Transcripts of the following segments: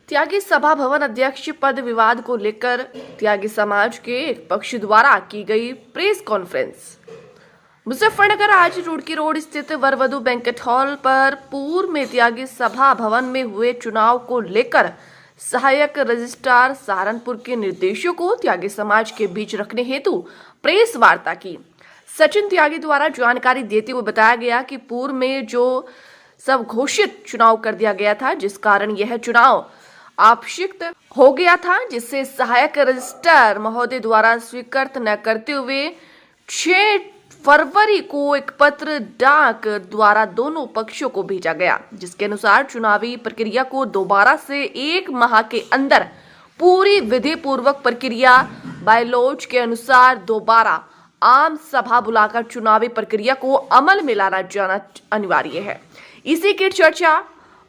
त्यागी सभा भवन अध्यक्ष पद विवाद को लेकर त्यागी समाज के एक पक्ष द्वारा की गई प्रेस कॉन्फ्रेंस। मुजफ्फरनगर आज रुड़की रोड स्थित वरवधु बैंकेट हॉल पर पूर्व में त्यागी सभा भवन में हुए चुनाव को लेकर सहायक रजिस्ट्रार सहारनपुर के निर्देशों को त्यागी समाज के बीच रखने हेतु प्रेस वार्ता की। सचिन त्यागी द्वारा जानकारी देते हुए बताया गया कि पूर्व में जो सब घोषित चुनाव कर दिया गया था, जिस कारण यह चुनाव आपशिक्त हो गया था, जिससे सहायक रजिस्ट्रार महोदय द्वारा स्वीकृत न करते हुए 6 फरवरी को एक पत्र डाक द्वारा दोनों पक्षों को भेजा गया, जिसके अनुसार चुनावी प्रक्रिया को दोबारा से 1 माह के अंदर पूरी विधि पूर्वक प्रक्रिया बायलॉज के अनुसार दोबारा आम सभा बुलाकर चुनावी प्रक्रिया को अमल में लाना जाना अनिवार्य है। इसी की चर्चा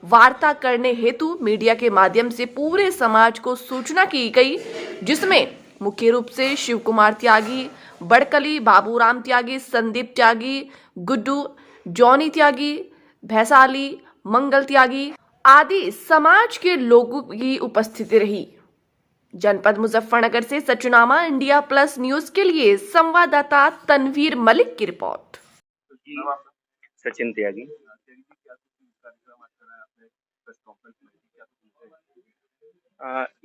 वार्ता करने हेतु मीडिया के माध्यम से पूरे समाज को सूचना की गई, जिसमें मुख्य रूप से शिव कुमार त्यागी, बड़कली, बाबूराम त्यागी, संदीप त्यागी, गुड्डू, जॉनी त्यागी, भैसाली, मंगल त्यागी आदि समाज के लोगों की उपस्थिति रही। जनपद मुजफ्फरनगर से सचुनामा इंडिया प्लस न्यूज के लिए संवाददाता तनवीर मलिक की रिपोर्ट। सचिन त्यागी।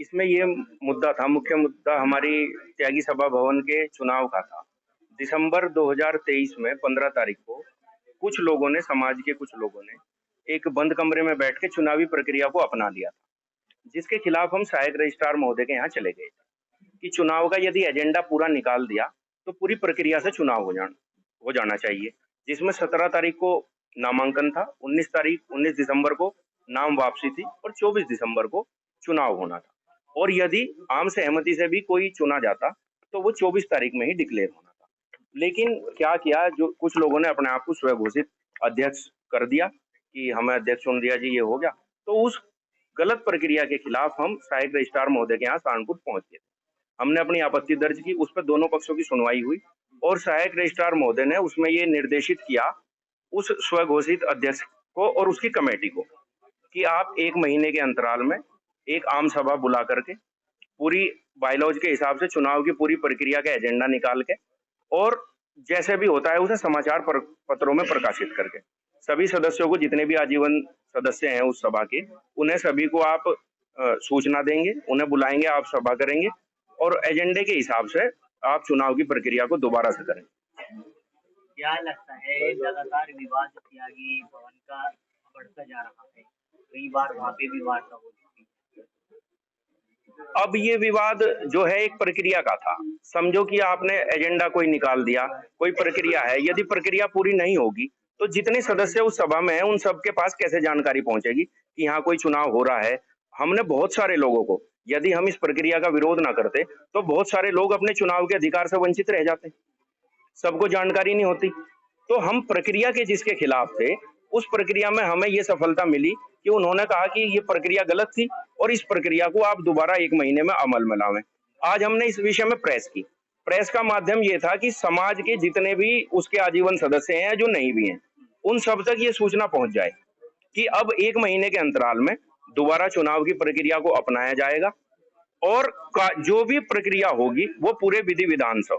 इसमें ये मुद्दा था, मुख्य मुद्दा हमारी त्यागी सभा भवन के चुनाव का था। दिसंबर 2023 में 15 तारीख को कुछ लोगों ने, समाज के कुछ लोगों ने एक बंद कमरे में बैठ के चुनावी प्रक्रिया को अपना लिया था, जिसके खिलाफ हम सहायक रजिस्ट्रार महोदय के यहाँ चले गए कि चुनाव का यदि एजेंडा पूरा निकाल दिया तो पूरी प्रक्रिया से चुनाव हो जाना चाहिए, जिसमें 17 तारीख को नामांकन था, 19 दिसंबर को नाम वापसी थी और 24 दिसंबर को चुनाव होना था। और यदि आम सहमति से भी कोई चुना जाता तो वो 24 तारीख में ही डिक्लेयर होना था। लेकिन क्या किया, जो कुछ लोगों ने अपने आप को स्वघोषित अध्यक्ष कर दिया कि हमें अध्यक्ष चुन दिया जी, ये हो गया। तो उस गलत प्रक्रिया के खिलाफ हम सहायक रजिस्ट्रार महोदय के यहाँ सहारनपुर पहुंच गए। हमने अपनी आपत्ति दर्ज की, उस पर दोनों पक्षों की सुनवाई हुई और सहायक रजिस्ट्रार महोदय ने उसमें ये निर्देशित किया उस स्वघोषित अध्यक्ष को और उसकी कमेटी को कि आप 1 महीने के अंतराल में एक आम सभा बुला करके पूरी बायलॉज के हिसाब से चुनाव की पूरी प्रक्रिया का एजेंडा निकाल के और जैसे भी होता है उसे समाचार पत्रों में प्रकाशित करके सभी सदस्यों को, जितने भी आजीवन सदस्य हैं उस सभा के, उन्हें सभी को आप सूचना देंगे, उन्हें बुलाएंगे, आप सभा करेंगे और एजेंडे के हिसाब से आप चुनाव की प्रक्रिया को दोबारा से करें। क्या लगता है लगातार विवाद त्यागी भवन का बढ़ता जा रहा है, कई बार वहाँ पे भी वार्ता हो चुकी है। अब ये विवाद जो है एक प्रक्रिया का था, समझो कि आपने एजेंडा कोई निकाल दिया, कोई प्रक्रिया है, यदि प्रक्रिया पूरी नहीं होगी तो जितने सदस्य उस सभा में हैं उन सबके पास कैसे जानकारी पहुंचेगी कि यहाँ कोई चुनाव हो रहा है। हमने बहुत सारे लोगों को, यदि हम इस प्रक्रिया का विरोध ना करते तो बहुत सारे लोग अपने चुनाव के अधिकार से वंचित रह जाते, सबको जानकारी नहीं होती। तो हम प्रक्रिया के जिसके खिलाफ थे, उस प्रक्रिया में हमें ये सफलता मिली कि उन्होंने कहा कि ये प्रक्रिया गलत थी और इस प्रक्रिया को आप दोबारा 1 महीने में अमल में लावें। आज हमने इस विषय में प्रेस की। प्रेस का माध्यम ये था कि समाज के जितने भी उसके आजीवन सदस्य हैं, जो नहीं भी हैं, उन सब तक ये सूचना पहुंच जाए कि अब 1 महीने के अंतराल में दोबारा चुनाव की प्रक्रिया को अपनाया जाएगा और जो भी प्रक्रिया होगी वो पूरे विधि विधान से